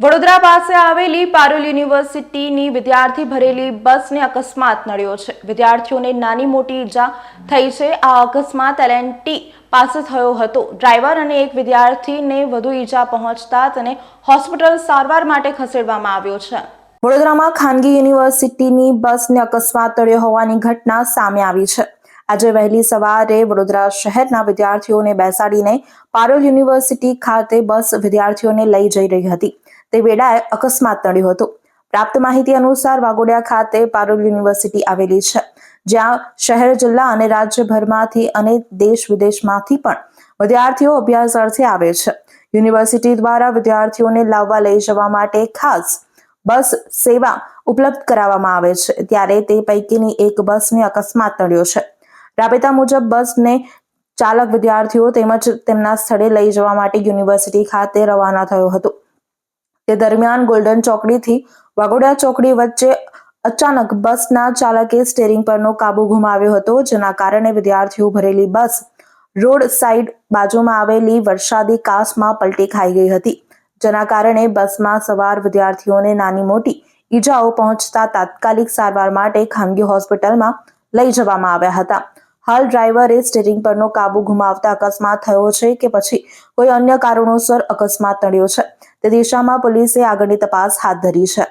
વડોદરા પાસે આવેલી પારુલ યુનિવર્સિટીની વિદ્યાર્થી ભરેલી બસને અકસ્માત નડ્યો છે। વિદ્યાર્થીઓને નાની મોટી ઈજા થઈ છે। આ અકસ્માત એલએનટી પાસે થયો હતો। ડ્રાઈવર અને એક વિદ્યાર્થીને વધુ ઈજા પહોંચતા તેને હોસ્પિટલ સારવાર માટે ખસેડવામાં આવ્યો છે। વડોદરામાં ખાનગી યુનિવર્સિટીની બસને અકસ્માત નડ્યો હોવાની ઘટના સામે આવી છે। આજે વહેલી સવારે વડોદરા શહેરના વિદ્યાર્થીઓને બેસાડીને પારુલ યુનિવર્સિટી ખાતે બસ વિદ્યાર્થીઓને લઈ જઈ રહી હતી। તે વેળાએ અકસ્માત નડ્યો હતો। પ્રાપ્ત માહિતી અનુસાર વાઘોડિયા ખાતે પારુલ યુનિવર્સિટી આવેલી છે, જ્યાં શહેર, જિલ્લા અને રાજ્યભરમાંથી અને દેશ વિદેશમાંથી પણ વિદ્યાર્થીઓ અભ્યાસ અર્થે આવે છે। યુનિવર્સિટી દ્વારા વિદ્યાર્થીઓને લાવવા લઈ જવા માટે ખાસ બસ સેવા ઉપલબ્ધ કરાવવામાં આવે છે, ત્યારે તે પૈકીની એક બસને અકસ્માત નડ્યો છે। રાબેતા મુજબ બસને ચાલક વિદ્યાર્થીઓ તેમજ તેમના સ્થળે લઈ જવા માટે યુનિવર્સિટી ખાતે રવાના થયો હતો। તે દરમિયાન ગોલ્ડન ચોકડીથી વાઘોડિયા ચોકડી વચ્ચે અચાનક બસના ચાલકે સ્ટીયરિંગ પરનો કાબુ ગુમાવ્યો હતો, જેના કારણે વિદ્યાર્થીઓ ભરેલી બસ રોડ સાઈડ બાજુમાં આવેલી વરસાદી કાસમાં પલટી ખાઈ ગઈ હતી, જેના કારણે બસમાં સવાર વિદ્યાર્થીઓને નાની મોટી ઈજાઓ પહોંચતા તાત્કાલિક સારવાર માટે ખાનગી હોસ્પિટલમાં લઈ જવામાં આવ્યા હતા। હાલ ડ્રાઈવરે સ્ટીયરિંગ પરનો કાબુ ગુમાવતા અકસ્માત થયો છે કે પછી કોઈ અન્ય કારણોસર અકસ્માત નડ્યો છે, તે દિશામાં પોલીસે આગળની તપાસ હાથ ધરી છે।